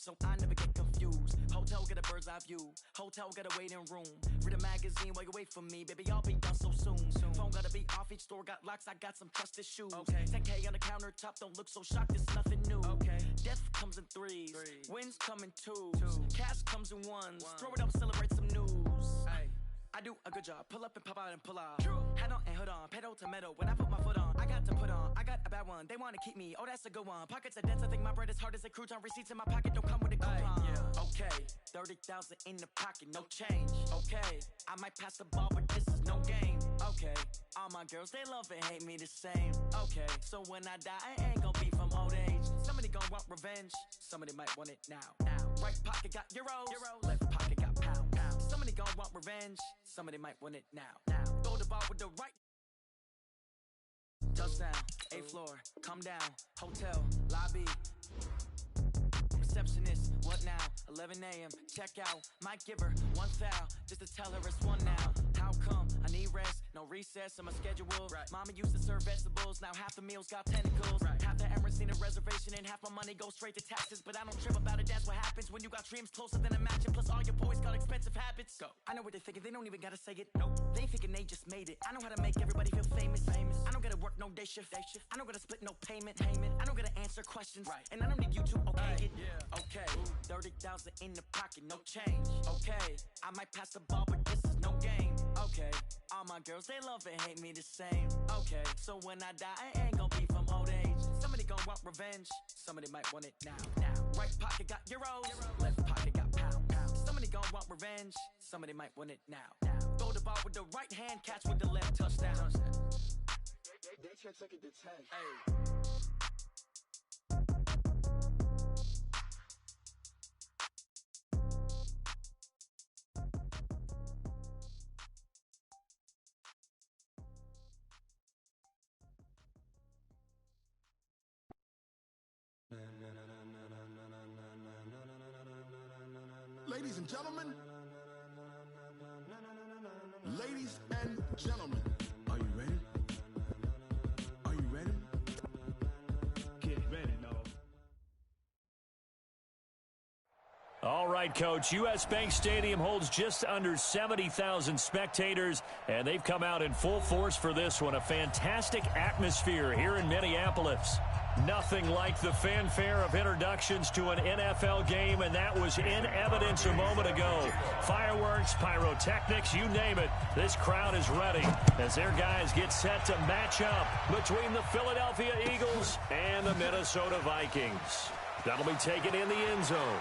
so I never get confused. Hotel got a bird's eye view, hotel got a waiting room. Read a magazine while you wait for me, baby, I'll be done so soon. Phone gotta be off, each store got locks, I got some trusted shoes. 10K on the countertop, don't look so shocked, it's nothing new. Death comes in threes, wins come in twos, cash comes in ones. Throw it up, celebrate some news. I do a good job, pull up and pop out and pull out. Head on and hood on, pedal to metal. When I put my foot on, I got to put on. I got a bad one, they wanna keep me, oh that's a good one. Pockets are dense, I think my bread is hard as a crouton. Receipts in my pocket don't come with a coupon. Okay, 30,000 in the pocket, no change. Okay, I might pass the ball, but this is no game. Okay, all my girls, they love and hate me the same. Okay, so when I die, I ain't gon' be from old age. Somebody gon' want revenge, somebody might want it now. Right pocket got euros, left pocket got pound. Somebody gon' want revenge, somebody might want it now. Throw the ball with the right. Touchdown, 8th floor, come down, hotel, lobby. Receptionist, what now? 11 a.m., check out. Might give her one foul, just to tell her it's one now. How come? I need rest, no recess on my schedule. Mama used to serve vegetables, now half the meals got tentacles. Half the Emirates need a reservation and half my money goes straight to taxes. But I don't trip about it, that's what happens when you got dreams closer than a matching. Plus all your boys got expensive habits. Go. I know what they're thinking, they don't even gotta say it. Nope. They thinking they just made it. I know how to make everybody feel famous. I don't gotta work no day shift. I don't gotta split no payment. I don't gotta answer questions. And I don't need you to okay it. Okay, 30,000 in the pocket, no change. Okay, I might pass the ball, but this is no game. Okay, all my girls, they love and hate me the same. Okay, so when I die, I ain't gon' be from old age. Somebody gon' want revenge, somebody might want it now. Right pocket got euros, left pocket got pound. Somebody gon' want revenge, somebody might want it now. Throw the ball with the right hand, catch with the left, touchdown. They check second to 10. Ladies and gentlemen, ladies and gentlemen, are you ready? Are you ready? Get ready, no. All right, Coach. U.S. Bank Stadium holds just under 70,000 spectators, and they've come out in full force for this one. A fantastic atmosphere here in Minneapolis. Nothing like the fanfare of introductions to an NFL game, and that was in evidence a moment ago. Fireworks, pyrotechnics, you name it. This crowd is ready as their guys get set to match up between the Philadelphia Eagles and the Minnesota Vikings. That'll be taken in the end zone.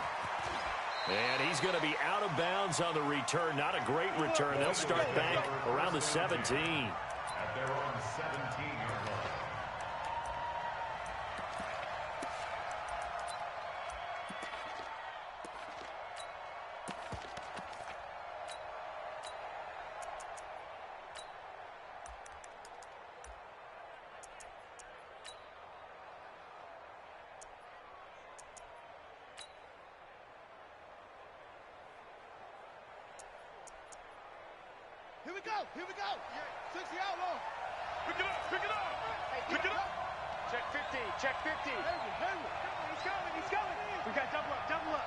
And he's going to be out of bounds on the return. Not a great return. They'll start back around the 17. At their own 17-yard line. Here we go, here we go. 60 outlaw. Pick it up, pick it up. Pick it up. Check 50, check 50. He's coming, he's coming. We got double up, double up.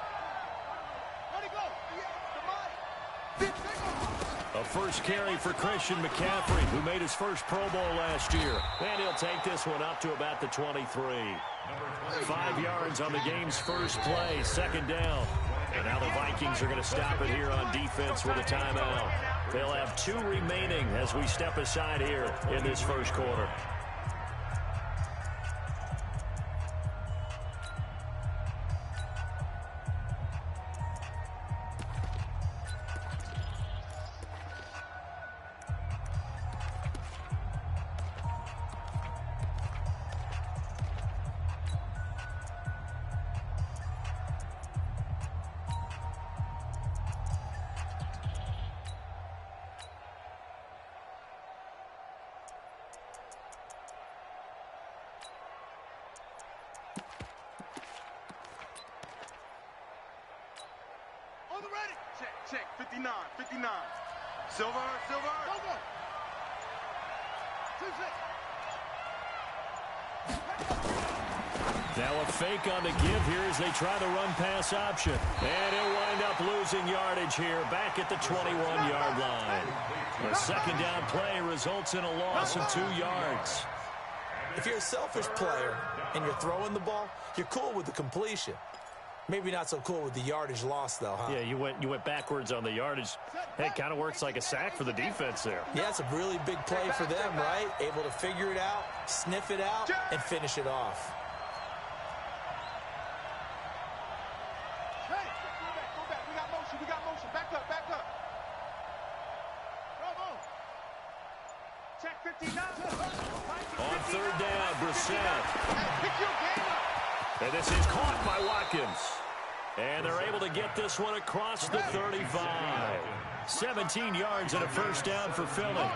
Where'd he go? A first carry for Christian McCaffrey, who made his first Pro Bowl last year. And he'll take this one up to about the 23. 5 yards on the game's first play, second down. And now the Vikings are going to stop it here on defense with a timeout. They'll have 2 remaining as we step aside here in this first quarter. On the ready. Check, 59, 59. Silver. 2-6. Now a fake on the give here as they try the run-pass option. And he'll wind up losing yardage here back at the 21-yard line. The second down play results in a loss of 2 yards. If you're a selfish player and you're throwing the ball, you're cool with the completion. Maybe not so cool with the yardage loss, though, huh? Yeah, you went backwards on the yardage. Hey, it kind of works like a sack for the defense there. Yeah, it's a really big play for them, right? Able to figure it out, sniff it out, and finish it off. Hey, go back. We got motion. Back up. Come on. Check 59. On third down, Brissett. Hey, pick your game up. And this is caught by Watkins. And they're able to get this one across the 35. 17 yards and a first down for Philly. And an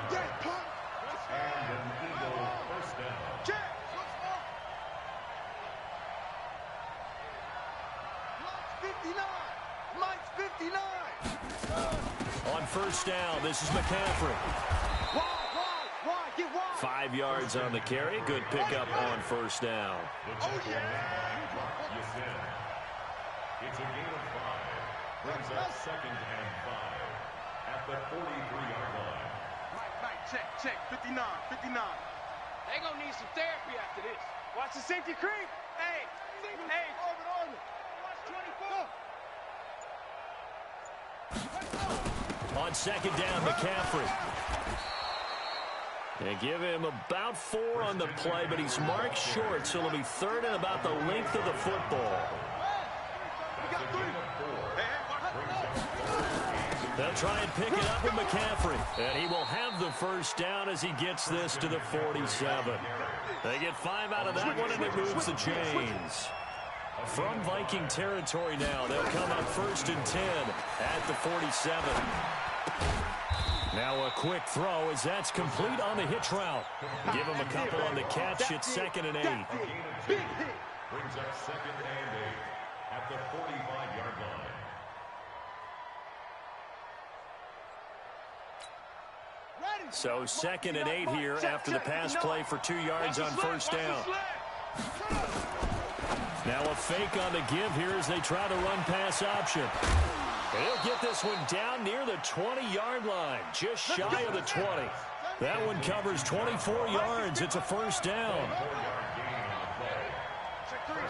Eagle first down. Check. Mike's 59. On first down, this is McCaffrey. Wide. Get wide. 5 yards on the carry. Good pickup on first down. The tackle man, Yasin. It's a gain of 5. Brings up 2nd and 5 at the 43-yard line. Mike, check. 59. They gonna need some therapy after this. Watch the safety creep. Hey. Orbit. Watch 24. On second down, McCaffrey. They give him about 4 on the play, but he's marked short, so it'll be third and about the length of the football. That's a gain of 4. They'll try and pick it up with McCaffrey. And he will have the first down as he gets this to the 47. They get 5 out of that one, and it moves the chains. From Viking territory now, they'll come up 1st and 10 at the 47. Now a quick throw as that's complete on the hitch route. Give him a couple on the catch. It's 2nd and 8. Big hit. Brings up 2nd and 8 at the 45-yard line. So 2nd and 8 here after the pass play for 2 yards on first down. Now a fake on the give here as they try the run-pass option. They'll get this one down near the 20-yard line, just shy of the 20. That one covers 24 yards. It's a first down.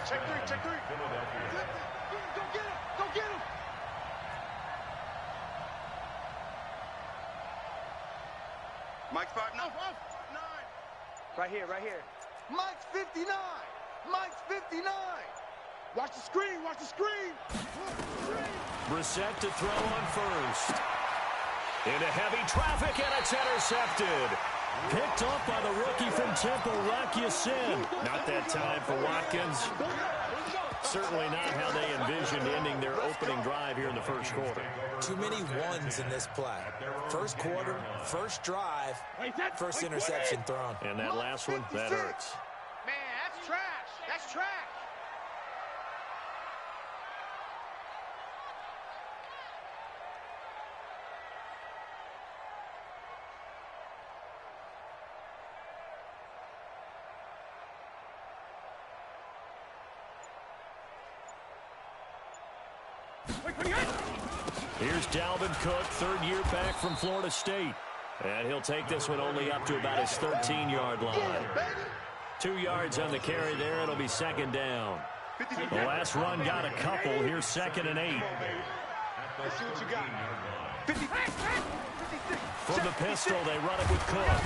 Check three. Go get him. Mike's 5'9". Right here. Mike's 59. Watch the screen. Brissett to throw on first. Into heavy traffic, and it's intercepted. Picked off by the rookie from Temple, Yasin. Not that time for Watkins. Certainly not how they envisioned ending their opening drive here in the first quarter. Too many ones in this play. First quarter, first drive, first interception thrown. And that last one, that hurts. Man, that's trash. Here's Dalvin Cook, 3rd year back from Florida State. And he'll take this one only up to about his 13-yard line. 2 yards on the carry there. It'll be 2nd down. The last run got a couple. Here's 2nd and 8. Let's see what you got. 56. From the pistol, they run it with Cook.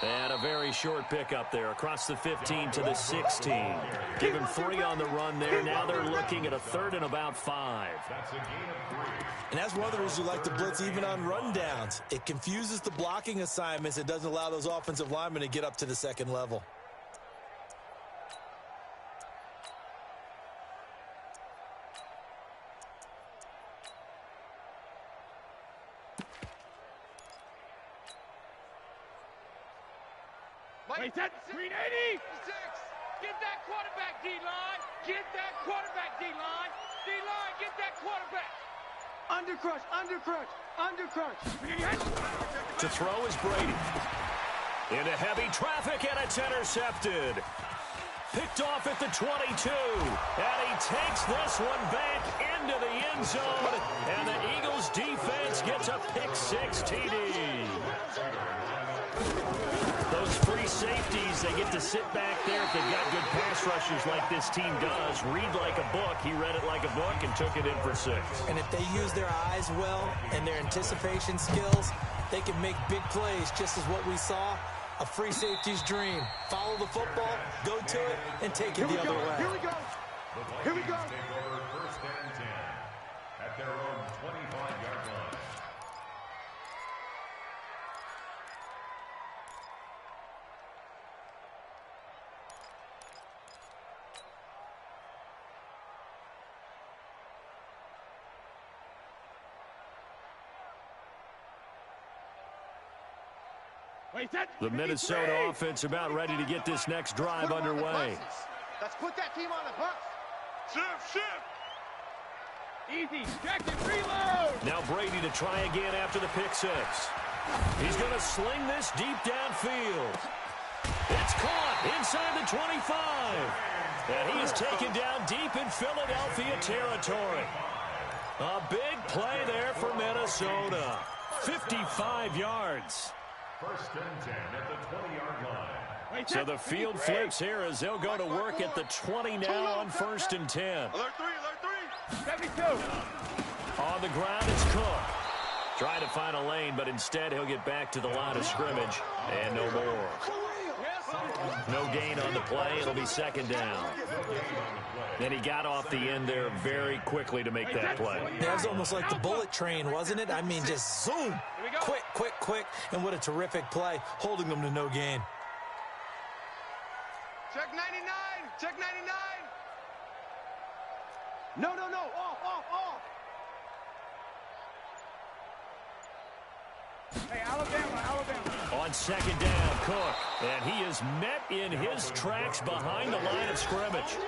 And a very short pickup there across the 15 to the 16. Give him 3 on the run there. Now they're looking at a 3rd and about 5. That's a gain of 3. And that's one of the reasons you like to blitz even on rundowns. It confuses the blocking assignments. It doesn't allow those offensive linemen to get up to the 2nd level. Wait, that's 380. Get that quarterback, D-line. Get that quarterback. Undercrush. To throw is Brady. Into heavy traffic, and it's intercepted. picked off at the 22. And he takes this one back into the end zone. And the Eagles defense gets a pick-6 TD. Those free safeties, they get to sit back there if they've got good pass rushers like this team does. Read like a book. He read it like a book and took it in for 6. And if they use their eyes well and their anticipation skills, they can make big plays, just as what we saw. A free safety's dream. Follow the football, go to it, and take it the other way. Here we go. Here we go. Take over 1st and 10 at their own 25-yard line. The Minnesota offense about ready to get this next drive underway. Let's put that team on the bus. Shift. Easy. Check and reload. Now Brady to try again after the pick-6. He's going to sling this deep downfield. It's caught inside the 25. And he is taken down deep in Philadelphia territory. A big play there for Minnesota. 55 yards. 1st and 10 at the 20-yard line. So the field flips here as they'll go to work at the 20 now on 1st and 10. Alert 3. 72. On the ground, it's Cook. Trying to find a lane, but instead he'll get back to the line of scrimmage. And no more. No gain on the play. It'll be 2nd down. And he got off the end there very quickly to make that play. That was almost like the bullet train, wasn't it? I mean, just zoom. Quick. And what a terrific play, holding them to no gain. Check 99. Check 99. No. Off. Hey, Alabama. On 2nd down, Cook. And he is met in his tracks behind the line of scrimmage.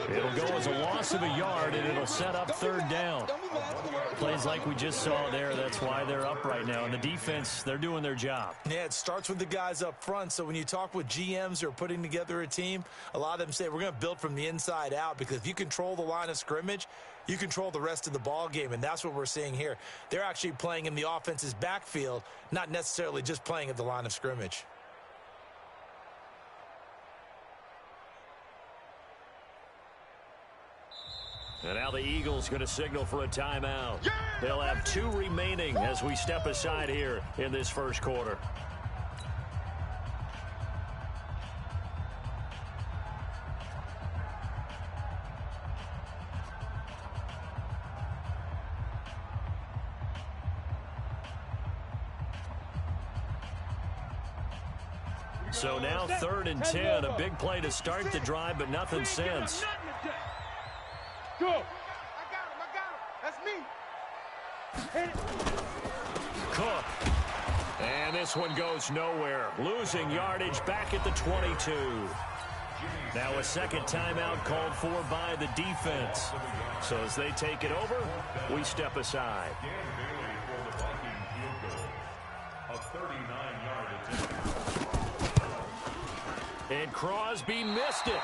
It'll go as a loss of a yard, and it'll set up 3rd down. Plays like we just saw there, that's why they're up right now. And the defense, they're doing their job. Yeah, it starts with the guys up front. So when you talk with GMs who are putting together a team, a lot of them say we're going to build from the inside out, because if you control the line of scrimmage, you control the rest of the ball game, and that's what we're seeing here. They're actually playing in the offense's backfield, not necessarily just playing at the line of scrimmage. And now the Eagles going to signal for a timeout. They'll have 2 remaining as we step aside here in this 1st quarter. So now 3rd and 10, a big play to start the drive, but nothing since. Go. I got him. That's me. Hit it. Cook. And this one goes nowhere. Losing yardage back at the 22. Now a 2nd timeout called for by the defense. So as they take it over, we step aside. Dan Bailey for the Viking field goal. A 39-yard attempt. And Crosby missed it.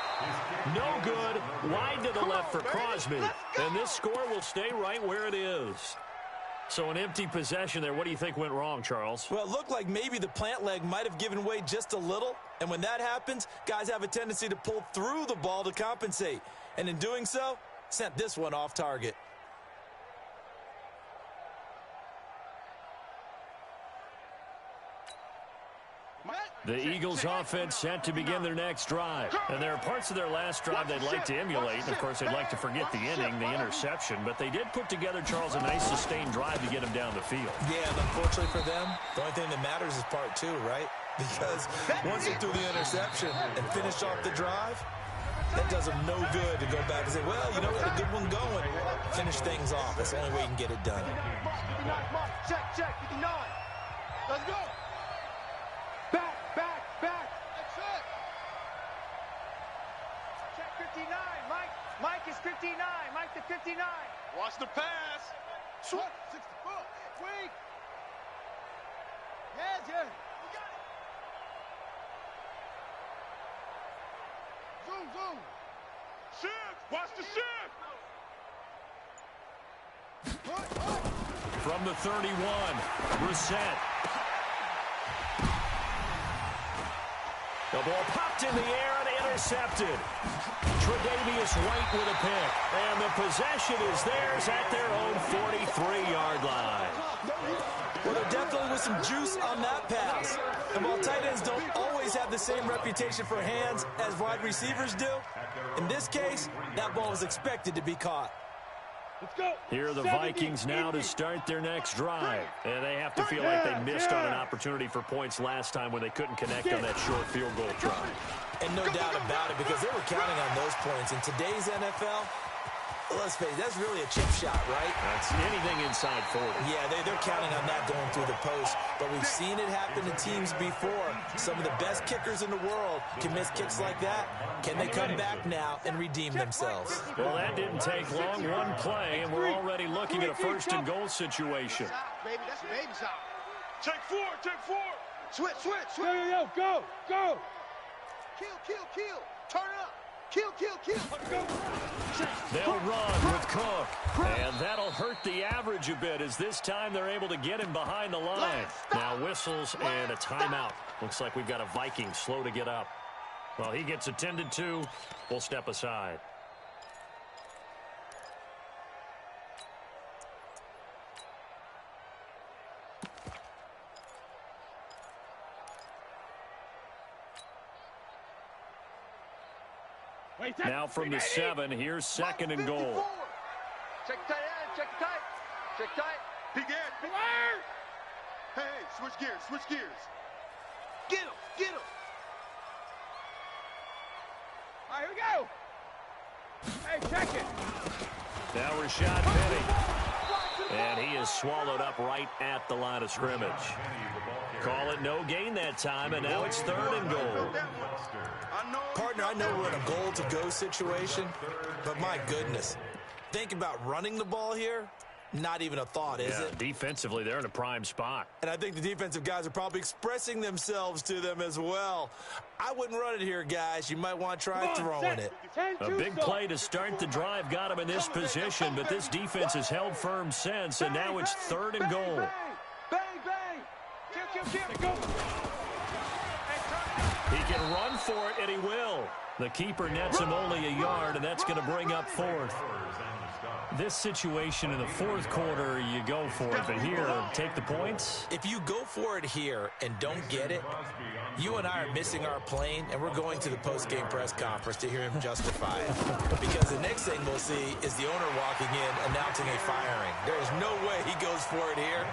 No good. Wide to the left for Crosby. And this score will stay right where it is. So an empty possession there. What do you think went wrong, Charles? Well, it looked like maybe the plant leg might have given way just a little. And when that happens, guys have a tendency to pull through the ball to compensate. And in doing so, sent this one off target. The Eagles offense set to begin their next drive. And there are parts of their last drive they'd like to emulate. Of course, they'd like to forget the inning, the interception. But they did put together, Charles, a nice sustained drive to get him down the field. Yeah, and unfortunately for them, the only thing that matters is part 2, right? Because once they threw the interception and finished off the drive, that does them no good to go back and say, well, you know, we had a good one going. Finish things off. That's the only way you can get it done. Check, 59. Let's go. Back. That's it. Check 59. Mike is 59. Mike to 59. Watch the pass. What? 64. Wait. Yes. You got it. Zoom. Shift! Watch the shift! From the 31, Brissett. The ball popped in the air and intercepted. Tre'Davious White with a pick. And the possession is theirs at their own 43-yard line. Well, there definitely was some juice on that pass. And while tight ends don't always have the same reputation for hands as wide receivers do, in this case, that ball was expected to be caught. Let's go. Here are the Vikings now to start their next drive. And they have to feel like they missed on an opportunity for points last time when they couldn't connect on that short field goal try. And no doubt about it, because they were counting on those points. In today's NFL, let's face it, that's really a chip shot, right? That's anything inside 40. Yeah, they're counting on that going through the post. But we've seen it happen to teams before. Some of the best kickers in the world can miss kicks like that. Can they come back now and redeem themselves? Well, that didn't take long. One play, and we're already looking at a first-and-goal situation. Baby, that's baby's out. Take four, take four. Switch. Yo, go. Kill. Turn up. Kill. Let's go. They'll run with Cook, and that'll hurt the average a bit as this time they're able to get him behind the line. Now whistles and a timeout. Looks like we've got a Viking slow to get up. Well, he gets attended to. We'll step aside. Now from the 7, here's second and goal. Check tight end, check tight. Big end. Hey, switch gears. Get him. All right, here we go. Hey, check it. Now Rashad Penny. And he is swallowed up right at the line of scrimmage. Call it no gain that time, and now it's third and goal. Partner, I know we're in a goal-to-go situation, but my goodness, think about running the ball here. Not even a thought, is it? Defensively, they're in a prime spot. And I think the defensive guys are probably expressing themselves to them as well. I wouldn't run it here, guys. You might want to try throwing it. A big play to start the drive got him in this position, but this defense has held firm since, and now it's third and goal. Bang. Kill. He can run for it, and he will. The keeper nets him only a yard, and that's going to bring up fourth. This situation in the fourth quarter, you go for it. But here, take the points. If you go for it here and don't get it, you and I are missing our plane, and we're going to the post-game press conference to hear him justify it. Because the next thing we'll see is the owner walking in announcing a firing. There's no way he goes for it here.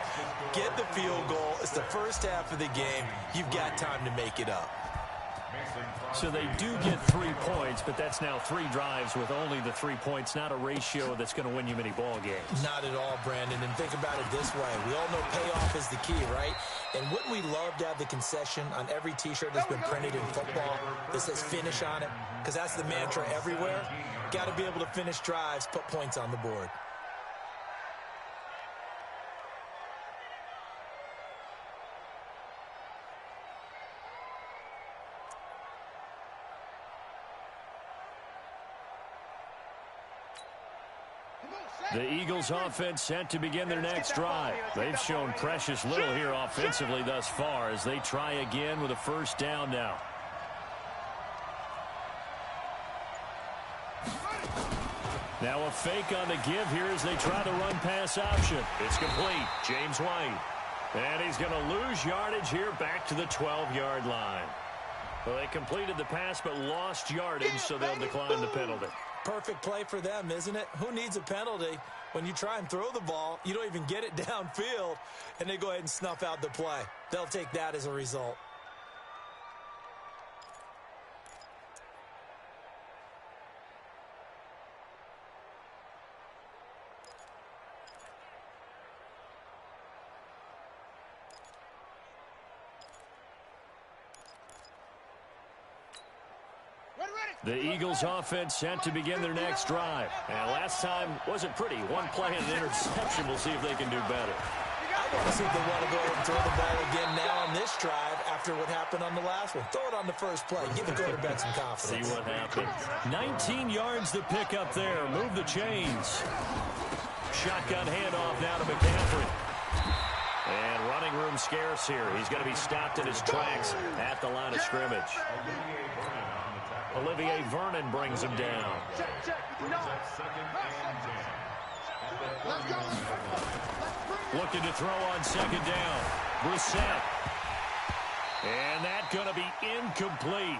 Get the field goal. It's the first half of the game. You've got time to make it up. So they do get 3 points, but that's now 3 drives with only the 3 points, not a ratio that's going to win you many ball games. Not at all, Brandon. And think about it this way. We all know payoff is the key, right? And wouldn't we love to have the concession on every T-shirt that's been printed in football that says finish on it? Because that's the mantra everywhere. Got to be able to finish drives, put points on the board. The Eagles offense set to begin their next drive. They've shown precious little here offensively thus far as they try again with a first down now. Now a fake on the give here as they try the run-pass option. It's complete. James White. And he's going to lose yardage here back to the 12-yard line. Well, they completed the pass but lost yardage, so they'll decline the penalty. Perfect play for them, isn't it? Who needs a penalty when you try and throw the ball, you don't even get it downfield, and they go ahead and snuff out the play. They'll take that as a result. The Eagles offense set to begin their next drive. And last time wasn't pretty. One play and an interception. We'll see if they can do better. I want to see if they want to go ahead and throw the ball again now on this drive after what happened on the last one. Throw it on the first play. Give the quarterback some confidence. See what happens. 19 yards to pick up there. Move the chains. Shotgun handoff now to McCaffrey. And running room scarce here. He's going to be stopped in his tracks at the line of scrimmage. Olivier Vernon brings him down. Looking to throw on second down. Brissett. And that's going to be incomplete.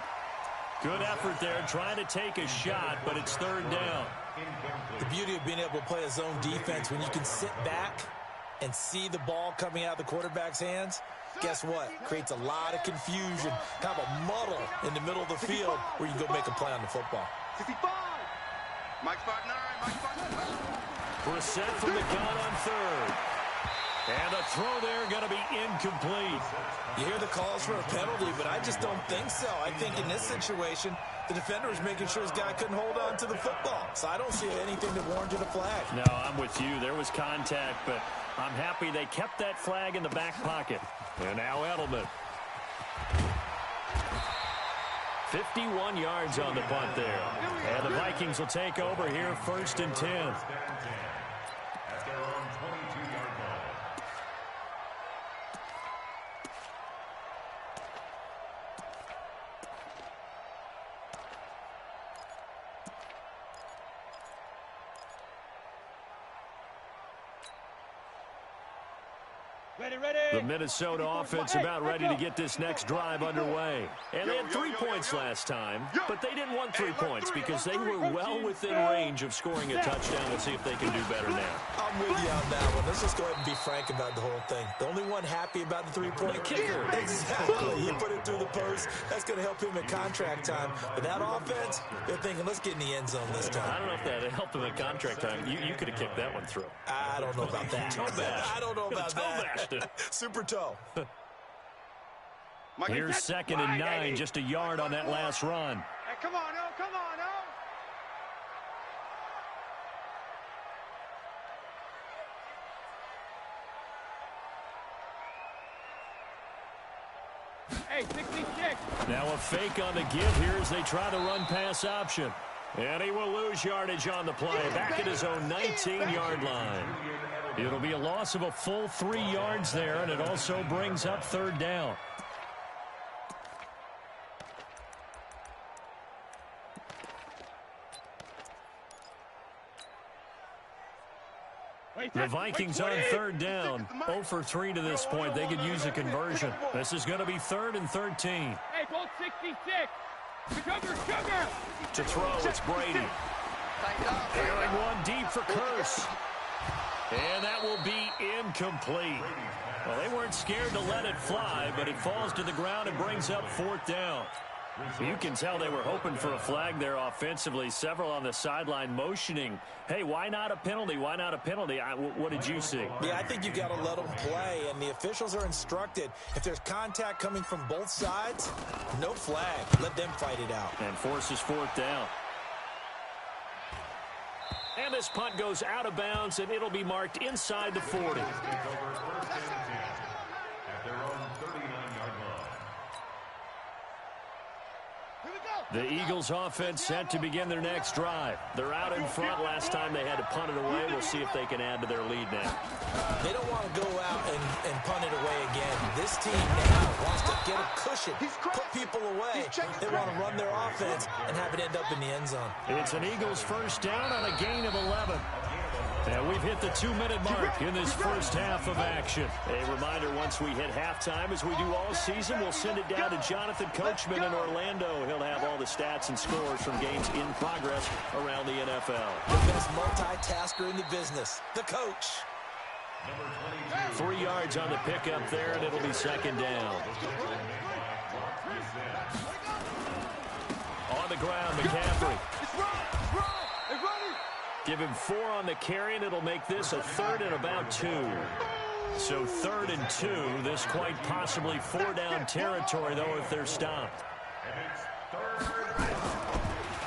Good effort there, trying to take a shot, but it's third down. The beauty of being able to play a zone defense, when you can sit back and see the ball coming out of the quarterback's hands, guess what? Creates a lot of confusion, kind of a muddle in the middle of the field where you can go make a play on the football. 65. Mike 5'9", Mike 5'9". Brissett from the gun on third. And a throw there going to be incomplete. You hear the calls for a penalty, but I just don't think so. I think in this situation, the defender was making sure his guy couldn't hold on to the football. So I don't see anything that warranted a flag. No, I'm with you. There was contact, but I'm happy they kept that flag in the back pocket. And now Edelman. 51 yards on the punt there. And the Vikings will take over here, 1st and 10. At their own 22-yard line. The Minnesota offense about ready to get this next drive underway. And they had 3 points last time, but they didn't want 3 points because they were well within range of scoring a touchdown. Let's see if they can do better now. I'm with you on that one. Let's just go ahead and be frank about the whole thing. The only one happy about the three-point kicker. Exactly. He put it through the post. That's going to help him at contract time. But that offense, they're thinking, let's get in the end zone this time. I don't know if that helped him at contract time. You could have kicked that one through. I don't know about that. I don't know about that. Super toe. Here's 2nd and 9, just a yard on that last run. Hey, come on, oh, come on, oh. Hey, 66. Now a fake on the give here as they try the run-pass option. And he will lose yardage on the play, back at his own 19-yard line. It'll be a loss of a full 3 yards there, and it also brings up third down. The Vikings on third down, 0 for 3 to this point. They could use a conversion. This is going to be 3rd and 13. Hey, ball 66. Sugar. To throw, it's Brady. Airing one deep for Curse. And that will be incomplete. Well, they weren't scared to let it fly, but it falls to the ground and brings up 4th down. You can tell they were hoping for a flag there offensively. Several on the sideline motioning, hey, why not a penalty? Why not a penalty? What did you see? Yeah, I think you got to let them play, and the officials are instructed. If there's contact coming from both sides, no flag. Let them fight it out. And forces 4th down. And this punt goes out of bounds, and it'll be marked inside the 40. The Eagles offense set to begin their next drive. They're out in front. Last time they had to punt it away. We'll see if they can add to their lead now. They don't want to go out and punt it away again. This team now wants to get a cushion, put people away. They want to run their offense and have it end up in the end zone. It's an Eagles first down on a gain of 11. And we've hit the 2-minute mark in this first half of action. A reminder, once we hit halftime, as we do all season, we'll send it down to Jonathan Coachman in Orlando. He'll have all the stats and scores from games in progress around the NFL. The best multitasker in the business, the coach. 3 yards on the pickup there, and it'll be 2nd down. On the ground, McCaffrey. Give him 4 on the carry, and it'll make this a 3rd and about 2. So 3rd and 2. This quite possibly 4-down territory, though, if they're stopped.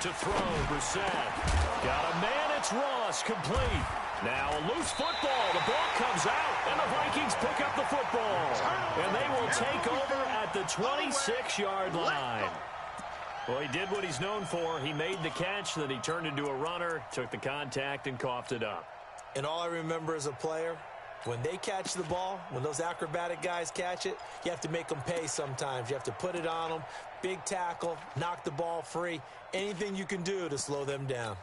To throw, Brissett. Got a man, it's Ross, complete. Now a loose football. The ball comes out, and the Vikings pick up the football. And they will take over at the 26-yard line. Well, he did what he's known for. He made the catch, then he turned into a runner, took the contact, and coughed it up. And all I remember as a player, when they catch the ball, when those acrobatic guys catch it, you have to make them pay sometimes. You have to put it on them, big tackle, knock the ball free, anything you can do to slow them down.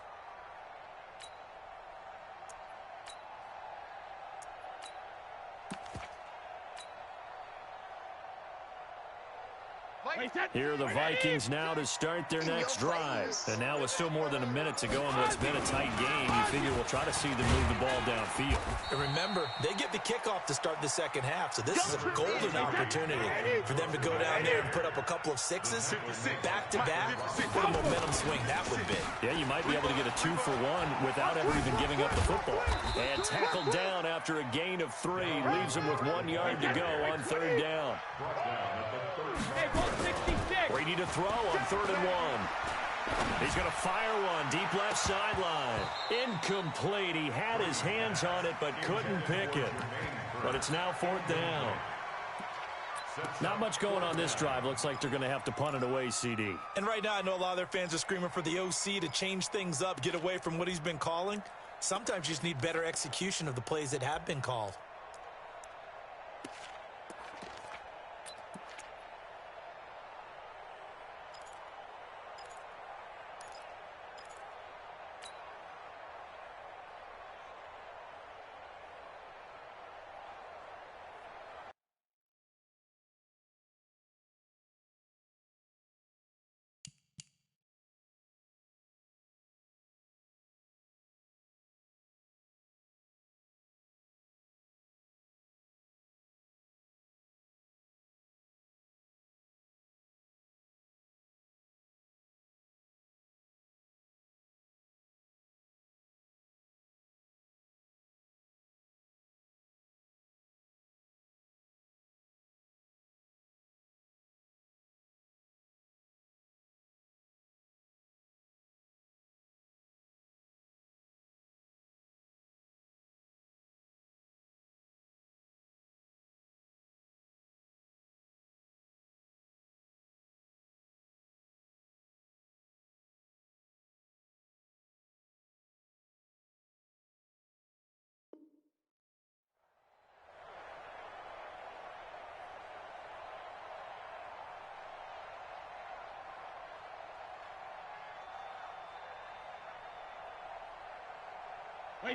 Here are the Vikings now to start their next drive. And now with still more than a minute to go in what's been a tight game, you figure we'll try to see them move the ball downfield. And remember, they get the kickoff to start the second half, so this is a golden opportunity for them to go down there and put up a couple of sixes back-to-back. What a momentum swing that would be. Yeah, you might be able to get a 2-for-1 without ever even giving up the football. And tackled down after a gain of 3. Leaves him with 1 yard to go on third down. Brady to throw on 3rd and 1. He's going to fire one deep left sideline. Incomplete. He had his hands on it but couldn't pick it. But it's now 4th down. Not much going on this drive. Looks like they're going to have to punt it away, CD. And right now I know a lot of their fans are screaming for the OC to change things up, get away from what he's been calling. Sometimes you just need better execution of the plays that have been called.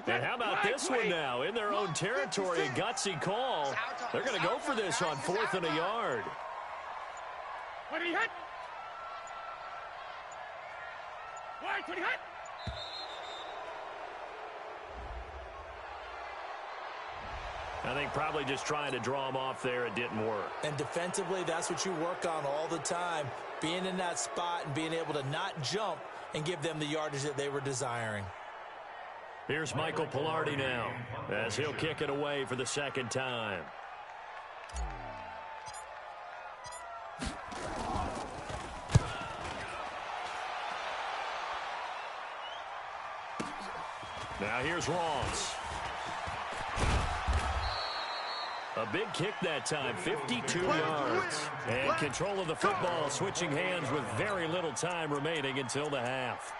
And how about this one now? In their own territory, a gutsy call. They're going to go for this on 4th and a yard. I think probably just trying to draw him off there, it didn't work. And defensively, that's what you work on all the time. Being in that spot and being able to not jump and give them the yardage that they were desiring. Here's Michael Pilardi now as he'll kick it away for the second time. Now here's Ross. A big kick that time, 52 yards. And control of the football, switching hands with very little time remaining until the half.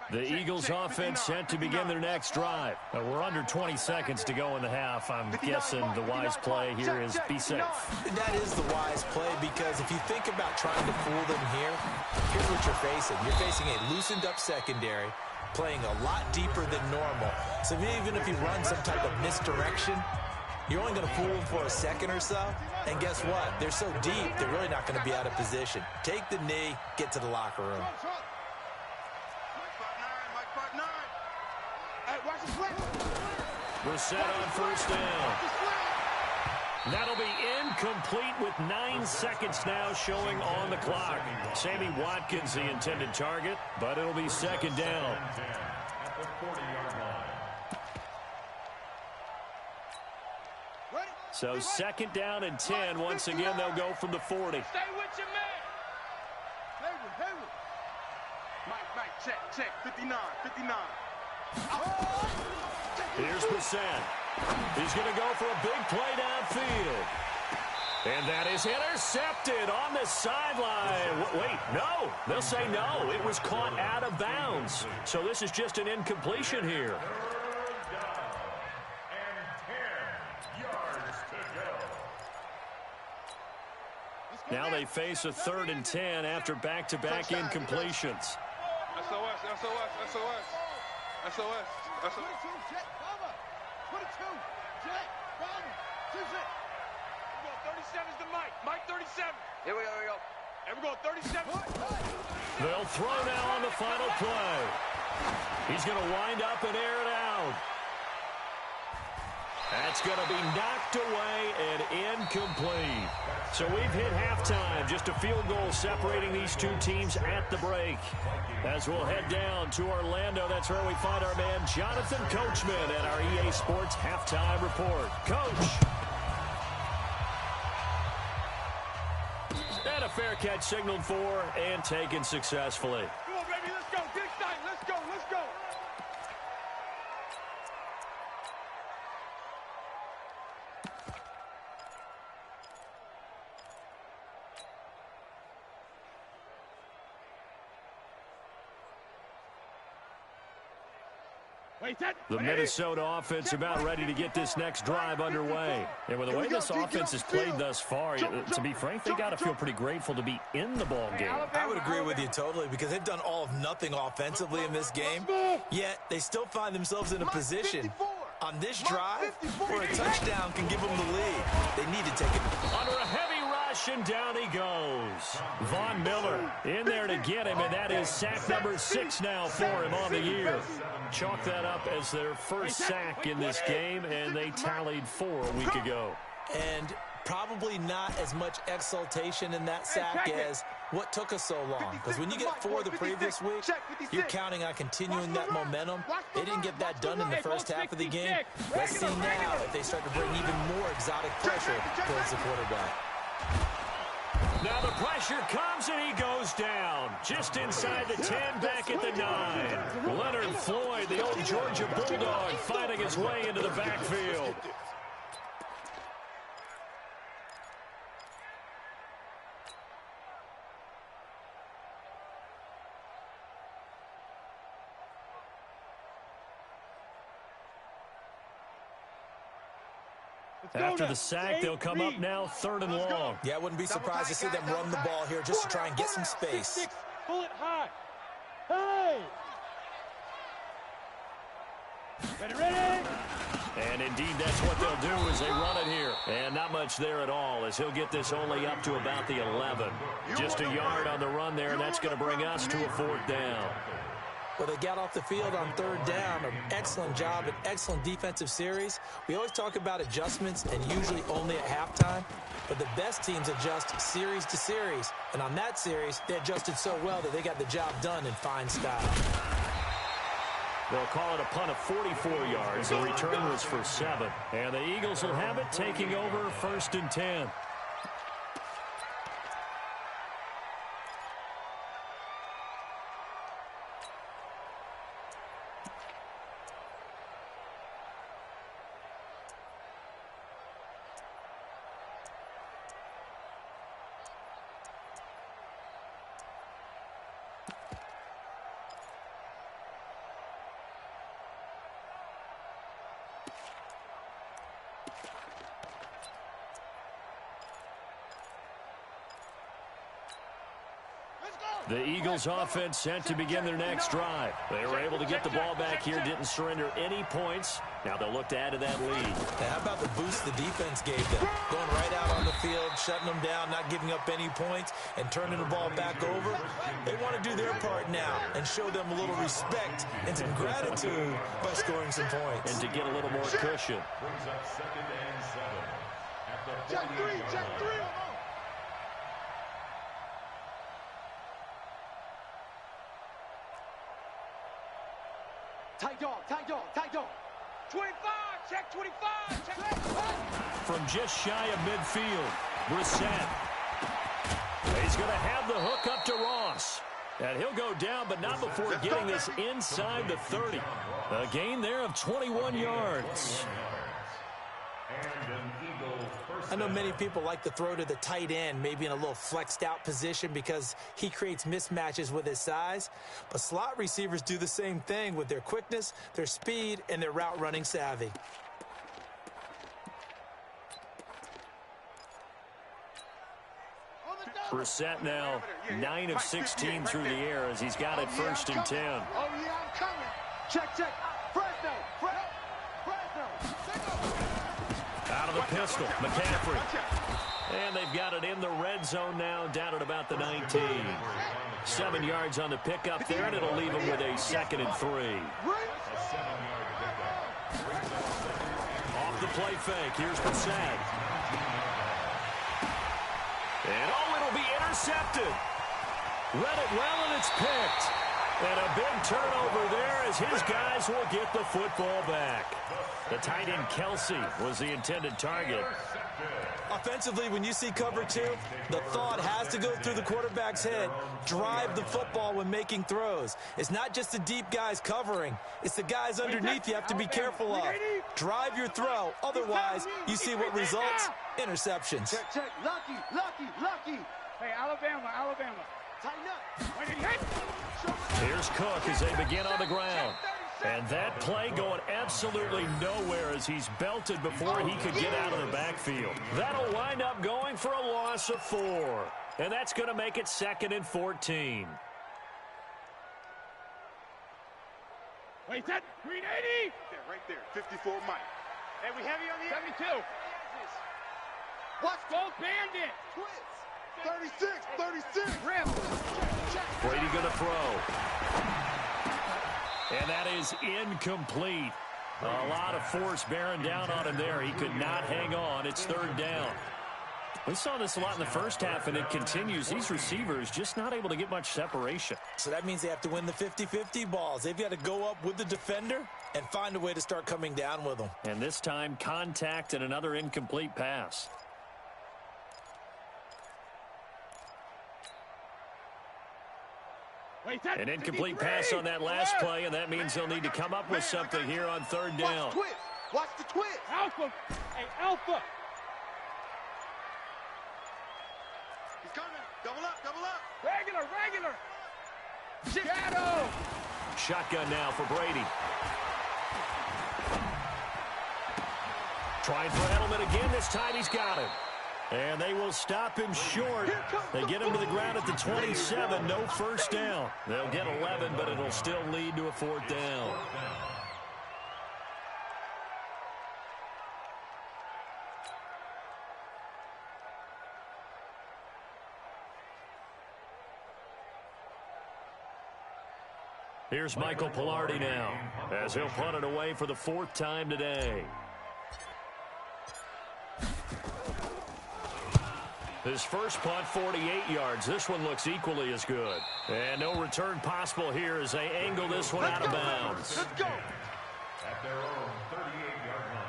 The Eagles offense set to begin their next drive. We're under 20 seconds to go in the half. I'm guessing the wise play here is be safe. That is the wise play, because if you think about trying to fool them here, here's what you're facing. You're facing a loosened up secondary, playing a lot deeper than normal. So even if you run some type of misdirection, you're only going to fool them for a second or so. And guess what? They're so deep, they're really not going to be out of position. Take the knee, get to the locker room. Brissett on first down. That'll be incomplete with 9 seconds now showing on the clock. Sammy Watkins the intended target, but it'll be second down. So second down and 10. Once again, they'll go from the 40. Stay with your man. Mike, check. 59. Here's Brissett. He's going to go for a big play downfield. And that is intercepted on the sideline. Wait, no. They'll say no. It was caught out of bounds. So this is just an incompletion here. Third down and 10 yards to go. Now they face a 3rd and 10 after back-to-back incompletions. SOS. 37's the Mike 37. Here we go. And we're going 37. They'll throw now on the final play. He's going to wind up and air it out. That's going to be knocked away and incomplete. So we've hit halftime. Just a field goal separating these two teams at the break. As we'll head down to Orlando, that's where we find our man Jonathan Coachman at our EA Sports Halftime Report. Coach. And a fair catch signaled for and taken successfully. Come on, baby, let's go. Get excited. Let's go. The Minnesota offense about ready to get this next drive underway. And with the way this offense has played thus far, to be frank, they got to feel pretty grateful to be in the ball game. I would agree with you totally because they've done all of nothing offensively in this game, yet they still find themselves in a position on this drive where a touchdown can give them the lead. They need to take it. Under a heavy rush, and down he goes. Von Miller in there to get him, and that is sack number 6 now for him on the year. Chalk that up as their first sack in this game, and they tallied 4 a week ago. And probably not as much exultation in that sack as what took us so long. Because when you get 4 the previous week, you're counting on continuing that momentum. They didn't get that done in the first half of the game. Let's see now if they start to bring even more exotic pressure towards the quarterback. Now the pressure comes and he goes down. Just inside the 10, back at the 9. Leonard Floyd, the old Georgia Bulldog, fighting his way into the backfield. After the sack, they'll come up now 3rd and long. Yeah, I wouldn't be surprised to see them run the ball here just to try and get some space. Pull it high. Hey! Ready? And indeed, that's what they'll do as they run it here. And not much there at all as he'll get this only up to about the 11. Just a yard on the run there, and that's going to bring us to a 4th down. Well, they got off the field on 3rd down. An excellent job, an excellent defensive series. We always talk about adjustments and usually only at halftime. But the best teams adjust series to series. And on that series, they adjusted so well that they got the job done in fine style. They'll call it a punt of 44 yards. The return was for 7. And the Eagles will have it, taking over 1st and 10. The Eagles offense set to begin their next drive. They were able to get the ball back here, didn't surrender any points. Now they'll look to add to that lead. Now, how about the boost the defense gave them? Going right out on the field, shutting them down, not giving up any points, and turning the ball back over. They want to do their part now and show them a little respect and some gratitude by scoring some points. And to get a little more cushion. Brings up 2nd and 7 at the 48-yard line. Tight dog. 25, check 25, check 25. From just shy of midfield, Brissett. He's going to have the hook up to Ross. And he'll go down, but not before getting this inside the 30. A gain there of 21 yards. I know many people like to throw to the tight end, maybe in a little flexed out position because he creates mismatches with his size. But slot receivers do the same thing with their quickness, their speed, and their route running savvy. Brissett now 9 of 16 through the air as he's got it 1st and 10. Oh, yeah, I'm coming. Check. Fresno. Out of the pistol, McCaffrey. And they've got it in the red zone now, down at about the 19. 7 yards on the pickup there, and it'll leave them with a 2nd and 3. Off the play fake, here's Brissett. And it'll be intercepted. Read it well, and it's picked. And a big turnover there as his guys will get the football back. The tight end Kelsey was the intended target. Offensively, when you see cover 2, the thought has to go through the quarterback's head. Drive the football when making throws. It's not just the deep guys covering. It's the guys underneath you have to be careful of. Drive your throw. Otherwise, you see what results? Interceptions. Check. Lucky. Hey, Alabama. Tighten up. Here's Cook as they begin on the ground. And that play going absolutely nowhere as he's belted before he could get out of the backfield. That'll wind up going for a loss of 4. And that's going to make it 2nd and 14. Wait, that 380? Right there. 54 Mike. Hey, we heavy on the 72. What's gold bandit? 36. Rip. Brady going to throw. And that is incomplete. A lot of force bearing down on him there. He could not hang on. It's 3rd down. We saw this a lot in the first half, and it continues. These receivers just not able to get much separation. So that means they have to win the 50-50 balls. They've got to go up with the defender and find a way to start coming down with them. And this time, contact and another incomplete pass. An incomplete pass on that last play, and that means they'll need to come up with something here on 3rd down. Watch the twist. Alpha. Hey, Alpha. He's coming. Double up. Regular. Shadow. Shotgun now for Brady. Trying for Edelman again. This time he's got it. And they will stop him short. They get him to the ground at the 27. No 1st down. They'll get 11, but it'll still lead to a 4th down. Here's Michael Pilardi now as he'll punt it away for the 4th time today. His first punt, 48 yards. This one looks equally as good. And no return possible here as they angle this one out of bounds. Let's go. At their own 38-yard line.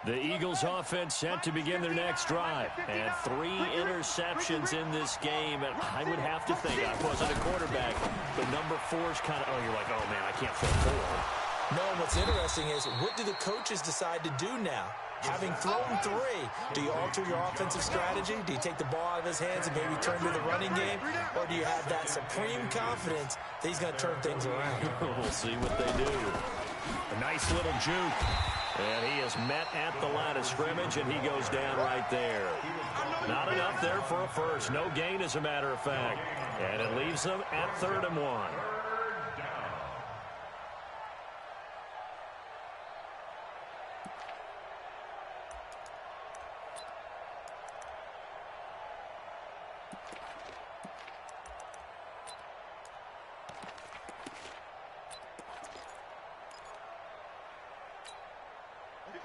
The Eagles offense set to begin their next drive. And 3 interceptions in this game. And I would have to think, I wasn't a quarterback, but number 4 is kind of, you're like, oh, man, I can't throw 4. No, and what's interesting is, what do the coaches decide to do now? Having thrown 3, do you alter your offensive strategy? Do you take the ball out of his hands and maybe turn to the running game? Or do you have that supreme confidence that he's going to turn things around? We'll see what they do. A nice Nice little juke. And he is met at the line of scrimmage, and he goes down right there. Not enough there for a first. No gain, as a matter of fact. And it leaves them at 3rd and 1.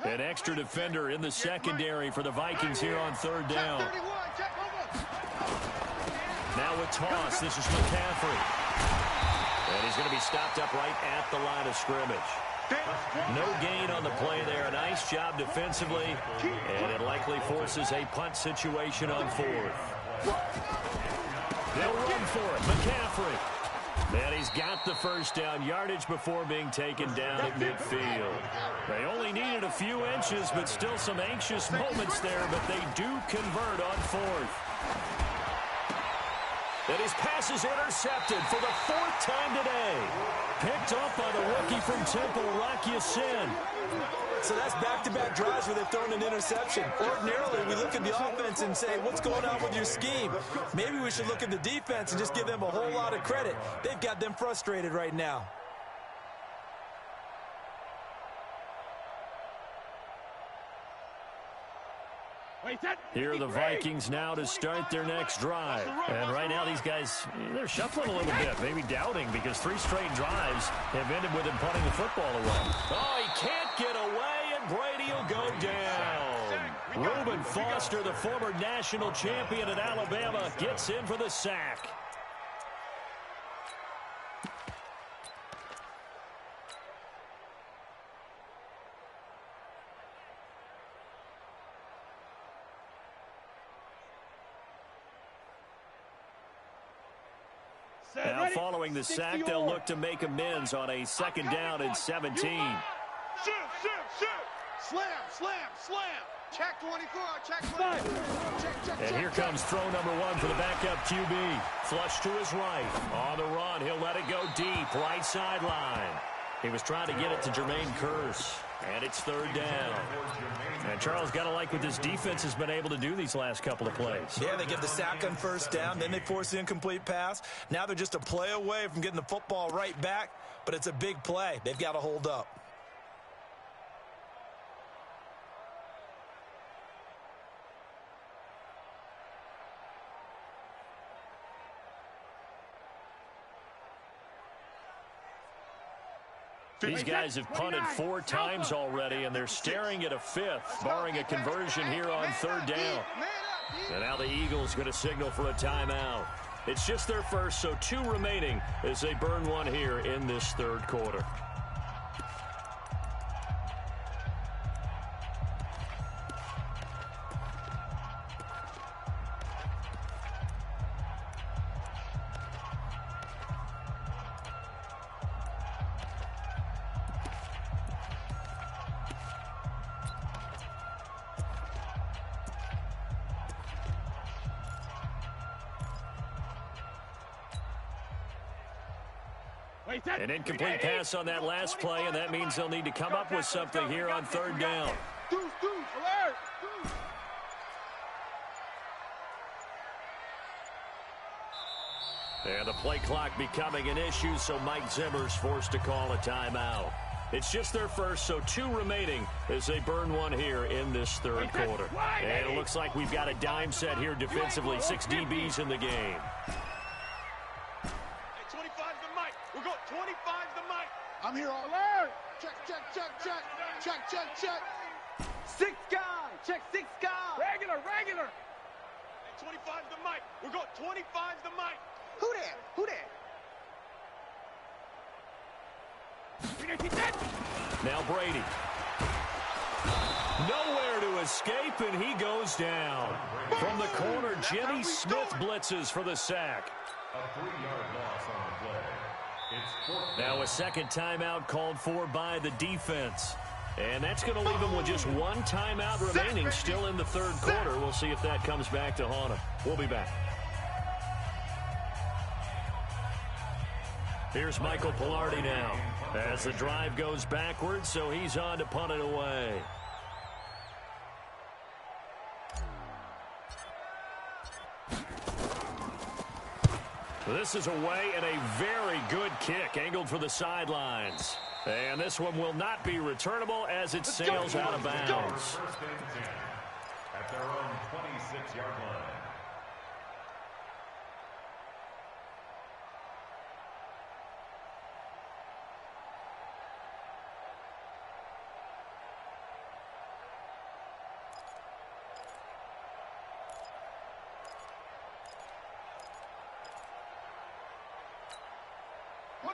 An extra defender in the secondary for the Vikings here on 3rd down. Now with toss, this is McCaffrey. And he's going to be stopped up right at the line of scrimmage. No gain on the play there. Nice job defensively. And it likely forces a punt situation on 4th. They'll run for it. McCaffrey. And he's got the first down, yardage before being taken down at midfield. They only needed a few inches, but still some anxious moments there, but they do convert on 4th. And his pass is intercepted for the 4th time today. Picked up by the rookie from Temple, Rock Ya-Sin. So that's back-to-back drives where they've thrown an interception. Ordinarily, we look at the offense and say, what's going on with your scheme? Maybe we should look at the defense and just give them a whole lot of credit. They've got them frustrated right now. Here are the Vikings now to start their next drive. And right now these guys, they're shuffling a little bit, maybe doubting, because 3 straight drives have ended with him punting the football away. Oh, he can't get away, and Brady will go down. Reuben Foster, the former national champion at Alabama, gets in for the sack. Now following the sack, they'll look to make amends on a 2nd down and 17. Shoot. Slam. Check 24, check 25. And here comes throw number 1 for the backup QB. Flush to his right. On the run, he'll let it go deep, right sideline. He was trying to get it to Jermaine Kearse. And it's 3rd down. And Charles, got to like what this defense has been able to do these last couple of plays. Yeah, they get the sack on 1st down, then they force the incomplete pass. Now they're just a play away from getting the football right back, but it's a big play. They've got to hold up. These guys have punted 4 times already, and they're staring at a 5th, barring a conversion here on 3rd down. And now the Eagles going to signal for a timeout. It's just their first, so 2 remaining as they burn 1 here in this 3rd quarter. An incomplete pass on that last play, and that means they'll need to come up with something here on 3rd down. Alert! And the play clock becoming an issue, so Mike Zimmer's forced to call a timeout. It's just their first, so 2 remaining as they burn 1 here in this 3rd quarter. And it looks like we've got a dime set here defensively, 6 DBs in the game. 25's the mic. We're going 25's the mic. I'm here all Alert! Check. 6 guy. Check 6 guy. Regular. 25's the mic. We're going 25's the mic. Who that? Now Brady. Nowhere to escape, and he goes down. From the corner, Jimmy Smith blitzes for the sack. A 3-yard loss on the play. It's 4th Now a second timeout called for by the defense. And that's going to leave them with just 1 timeout remaining still in the 3rd quarter. We'll see if that comes back to haunt them. We'll be back. Here's Michael Pilardi now. As the drive goes backwards, so he's on to punt it away. This is away and a very good kick angled for the sidelines. And this one will not be returnable as it sails out of bounds. First and 10 at their own 26-yard line.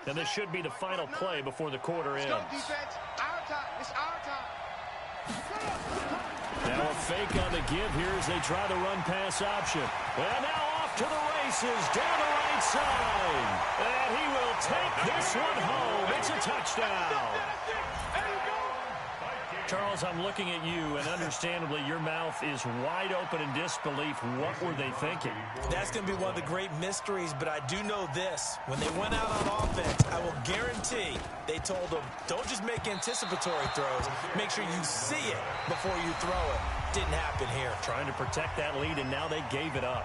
And this should be the final play before the quarter ends. Defense, our time. It's our time. Now a fake on the give here as they try the run-pass option. And now off to the races down the right side. And he will take this one home. It's a touchdown. Charles, I'm looking at you, and understandably your mouth is wide open in disbelief. What were they thinking? That's going to be one of the great mysteries, but I do know this. When they went out on offense, I will guarantee they told them, don't just make anticipatory throws. Make sure you see it before you throw it. Didn't happen here. Trying to protect that lead, and now they gave it up.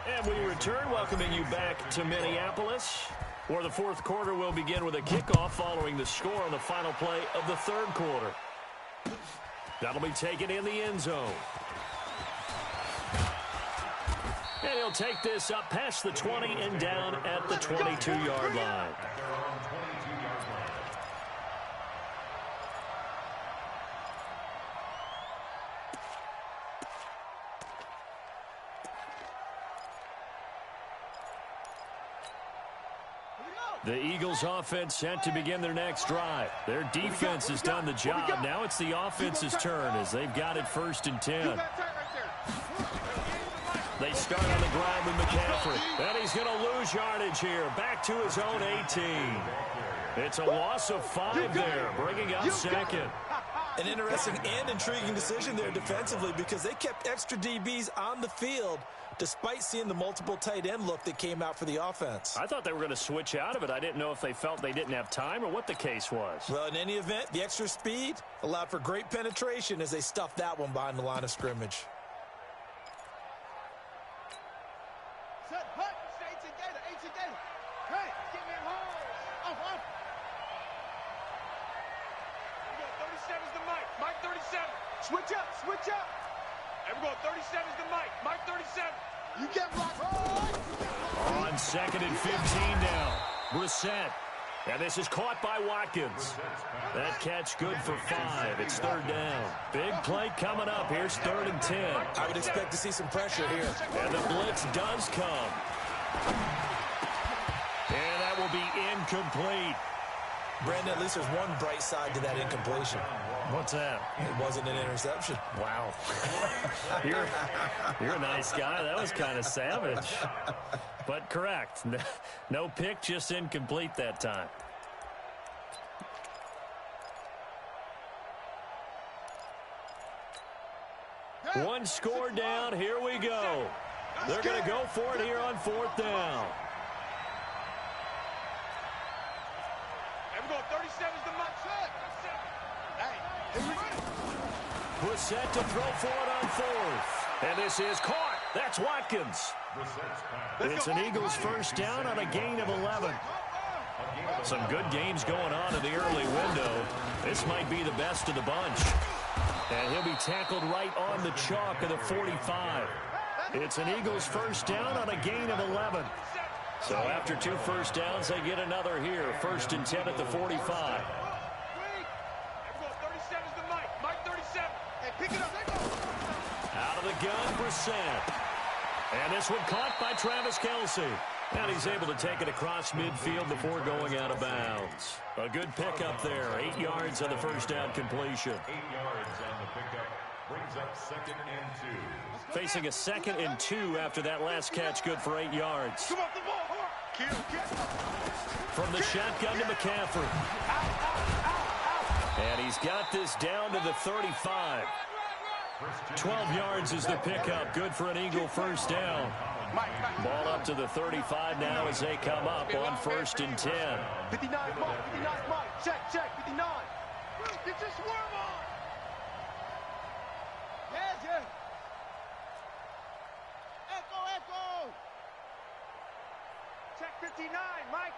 And we return, welcoming you back to Minneapolis, where the fourth quarter will begin with a kickoff following the score on the final play of the third quarter. That'll be taken in the end zone. And he'll take this up past the 20 and down at the 22-yard line. The Eagles offense set to begin their next drive. Their defense has done the job. Now it's the offense's turn as they've got it 1st and 10. They start on the ground with McCaffrey. And he's going to lose yardage here. Back to his own 18. It's a loss of 5 there, bringing up second. An interesting and intriguing decision there defensively because they kept extra DBs on the field despite seeing the multiple tight end look that came out for the offense. I thought they were going to switch out of it. I didn't know if they felt they didn't have time or what the case was. Well, in any event, the extra speed allowed for great penetration as they stuffed that one behind the line of scrimmage. Set, hut, 18 Gator. Hey, get me a hole. Off. 37's the Mike. Mike 37. Switch up. There we go. 37's the Mike. Mike 37. You get rocked. On 2nd and 15 now. Brissett. And this is caught by Watkins. That catch good for 5. It's 3rd down. Big play coming up. Here's 3rd and 10. I would expect to see some pressure here. And the blitz does come. And that will be incomplete. Brandon, at least there's one bright side to that incompletion. What's that? It wasn't an interception. Wow. You're a nice guy. That was kind of savage. But correct. No pick, just incomplete that time. One score down. Here we go. They're going to go for it here on 4th down. There we go. 37's the Mike. Brissett to throw for it on 4th. And this is caught. That's Watkins. It's an Eagles 1st down on a gain of 11. Some good games going on in the early window. This might be the best of the bunch. And he'll be tackled right on the chalk of the 45. It's an Eagles 1st down on a gain of 11. So after 2 first downs, they get another here. 1st and 10 at the 45. Out of the gun, Brissett. And this one caught by Travis Kelce. And he's able to take it across midfield before going out of bounds. A good pickup there. 8 yards on the 1st down completion. 8 yards on the pickup. Brings up 2nd and 2. Facing a 2nd and 2 after that last catch, good for 8 yards. Come off the ball. From the shotgun to McCaffrey. And he's got this down to the 35. 12 yards is the pickup. Good for an Eagle 1st down. Ball up to the 35 now as they come up on 1st and 10. 59, Mike. 59, Mike. Check. 59. Get your swerve on. Yeah. Echo. Check 59, Mike.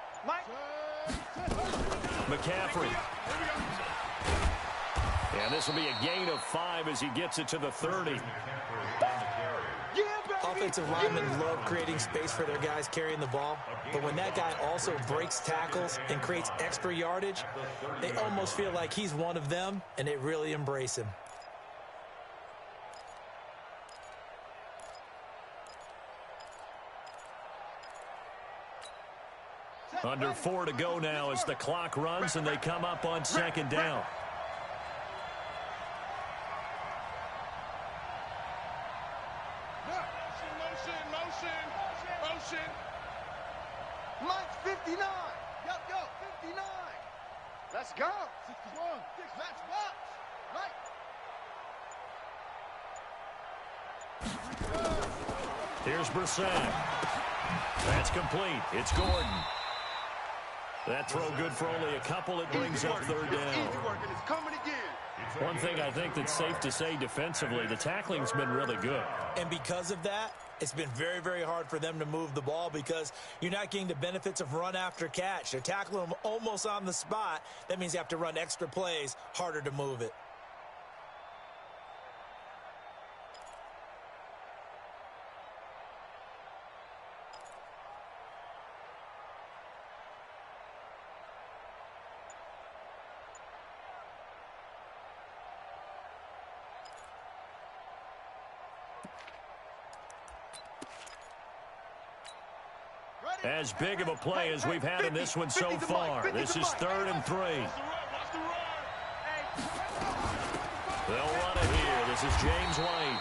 McCaffrey. And this will be a gain of 5 as he gets it to the 30. Offensive linemen love creating space for their guys carrying the ball, but when that guy also breaks tackles and creates extra yardage, they almost feel like he's one of them, and they really embrace him. Under 4 to go now as the clock runs and they come up on 2nd down. Motion. Mike's 59. Yo, 59. Let's go. 61. Match box. Right. Here's Brissett. That's complete. It's Gordon. That throw good for only a couple. It brings up 3rd down. Easy work, and it's coming again. One thing I think that's safe to say defensively, the tackling's been really good. And because of that, it's been very, very hard for them to move the ball because you're not getting the benefits of run after catch. They're tackling them almost on the spot. That means you have to run extra plays, harder to move it. As big of a play as we've had in this one so far. This is 3rd and 3. They'll run it here. This is James White.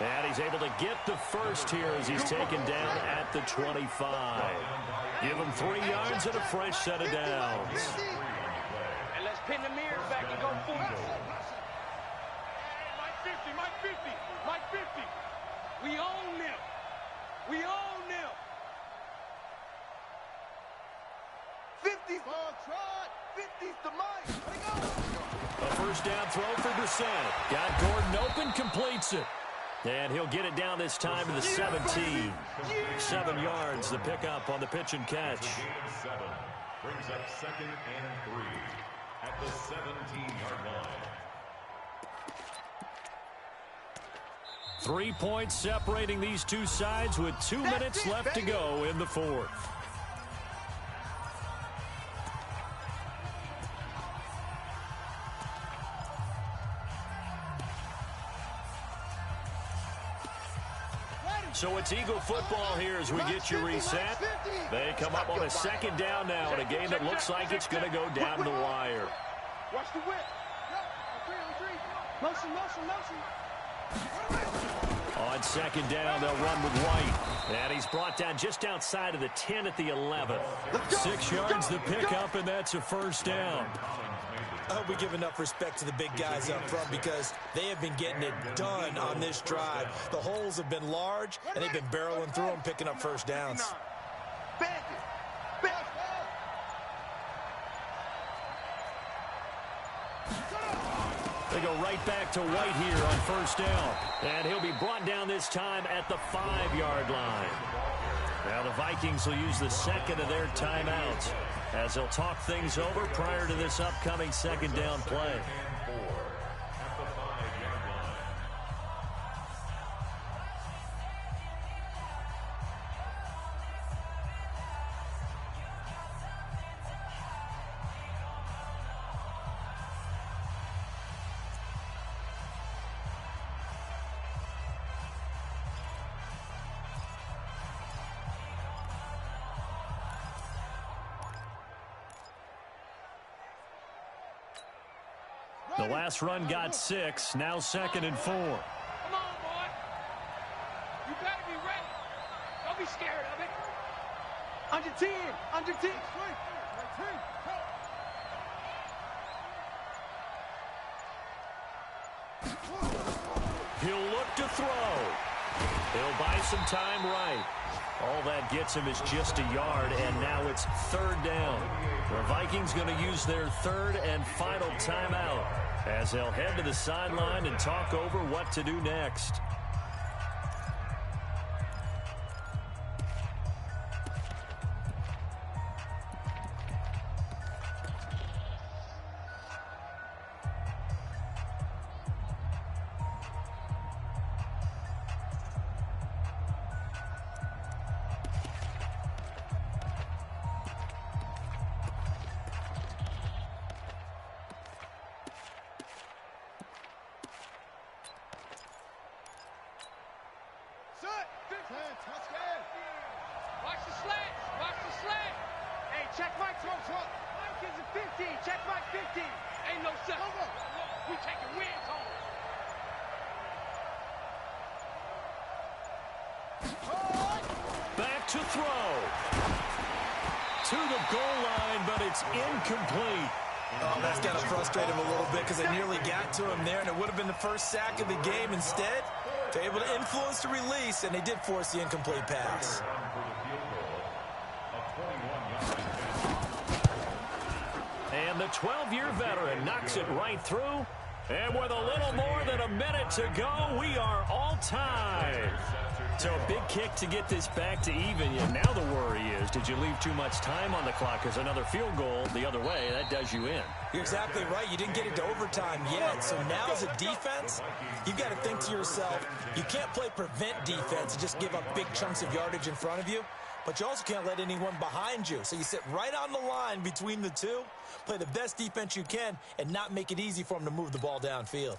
And he's able to get the first here as he's taken down at the 25. Give him 3 yards and a fresh set of downs. And let's pin the mirrors back and go full. Mike 50. We own them. 50's ball trot. 50's the Mike. A first down throw for Brissett. Got Gordon open, completes it. And he'll get it down this time to the 17. 7 yards, the pickup on the pitch and catch. 7 brings up 2nd and 3 at the 17-yard line. 3 points separating these two sides with 2 minutes left to go in the 4th. So it's Eagle football here as we get you reset. They come up on a 2nd down now in a game that looks like it's going to go down the wire. Watch the whip. Motion. On 2nd down, they'll run with White. And he's brought down just outside of the 10 at the 11. 6 yards the pickup, and that's a first down. I hope we give enough respect to the big guys up front because they have been getting it done on this drive. The holes have been large, and they've been barreling through them, picking up first downs. They go right back to White here on first down. And he'll be brought down this time at the 5-yard line. Now the Vikings will use the 2nd of their timeouts as they'll talk things over prior to this upcoming 2nd down play. The last run got 6, now 2nd and 4. Come on, boy. You better be ready. Don't be scared of it. Under 10. He'll look to throw. He'll buy some time right. All that gets him is just a yard, and now it's third down. The Vikings going to use their third and final timeout as they'll head to the sideline and talk over what to do next. Watch the slants. Watch the slant. Hey, check Mike. Mike is a 15. Check Mike 15. Ain't no such. We taking wins home. Back to throw. To the goal line, but it's incomplete. Oh, that's got to frustrate him a little bit because they nearly got to him there, and it would have been the first sack of the game. Instead, they're able to influence the release, and they did force the incomplete pass. And the 12-year veteran knocks it right through. And with a little more than a minute to go, we are all tied. So a big kick to get this back to even. And now the worry is, did you leave too much time on the clock? Because another field goal the other way, that does you in. You're exactly right. You didn't get it to overtime yet. So now as a defense, you've got to think to yourself, you can't play prevent defense and just give up big chunks of yardage in front of you. But you also can't let anyone behind you. So you sit right on the line between the two, play the best defense you can, and not make it easy for them to move the ball downfield.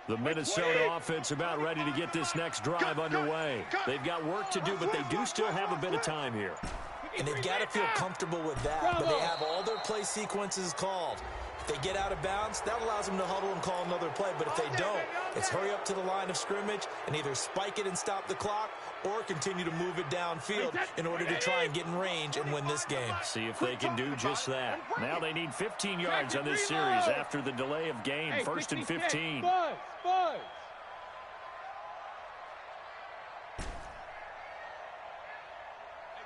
The Minnesota offense about ready to get this next drive underway. They've got work to do, but they do still have a bit of time here. And they've got to feel comfortable with that, but they have all their play sequences called. If they get out of bounds, that allows them to huddle and call another play, but if they don't, it's hurry up to the line of scrimmage and either spike it and stop the clock or continue to move it downfield in order to try and get in range and win this game. See if they can do just that. Now they need 15 yards on this series after the delay of game. First and 15. Buzz.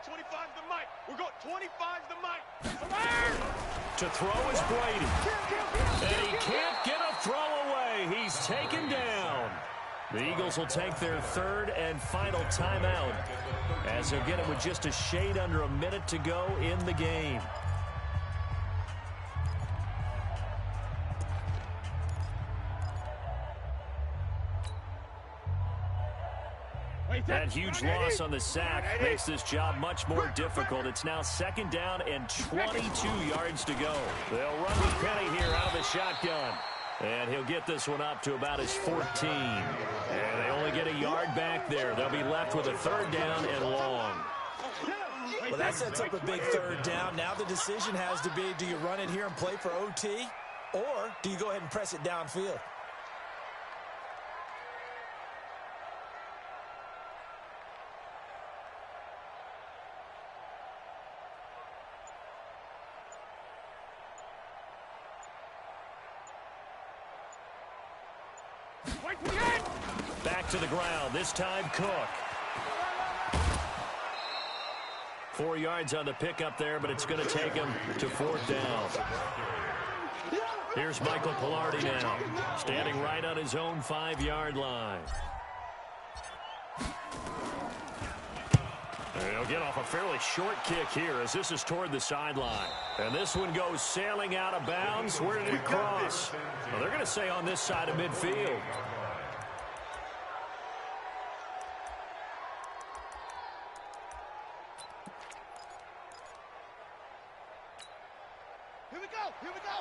25's the mic. We're going 25's the mic. To throw is Brady. And he can't get a throw away. He's taken down. The Eagles will take their third and final timeout as they'll get it with just a shade under a minute to go in the game. That huge loss on the sack makes this job much more difficult. It's now second down and 22 yards to go. They'll run with Penny here out of the shotgun. And he'll get this one up to about his 14. And they only get a yard back there. They'll be left with a third down and long. Well, that sets up a big third down. Now the decision has to be, do you run it here and play for OT, or do you go ahead and press it downfield? Back to the ground, this time Cook. 4 yards on the pickup there, but it's going to take him to fourth down. Here's Michael Pilardi now, standing right on his own 5-yard line. And he'll get off a fairly short kick here as this is toward the sideline. And this one goes sailing out of bounds. Where did it cross? Well, they're going to say on this side of midfield. Here we go.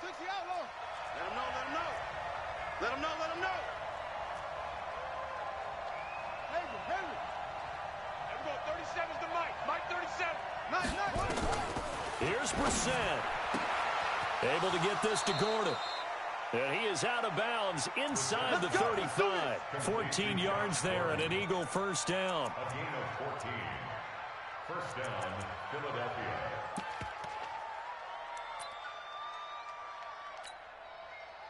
60 outlaw. Let him know. Let him know. Henry. There we go. 37's the mic. Mike 37. Nice. Here's Brissett. Able to get this to Gordon. And he is out of bounds inside the 35. 14 yards there and an Eagle first down. A gain of 14. First down, Philadelphia.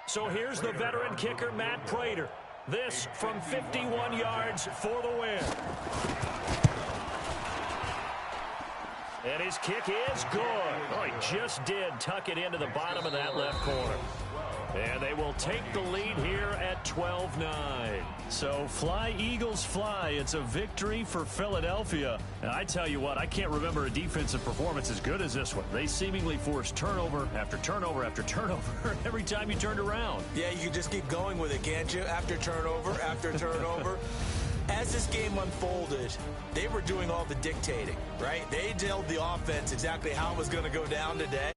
So here's the veteran kicker, Matt Prater. This from 51 yards for the win. And his kick is good. Oh, he just did tuck it into the bottom of that left corner. And they will take the lead here at 12-9. So fly, Eagles, fly. It's a victory for Philadelphia. And I tell you what, I can't remember a defensive performance as good as this one. They seemingly forced turnover after turnover after turnover every time you turned around. Yeah, you can just keep going with it, can't you? After turnover, after turnover. As this game unfolded, they were doing all the dictating, right? They told the offense exactly how it was going to go down today.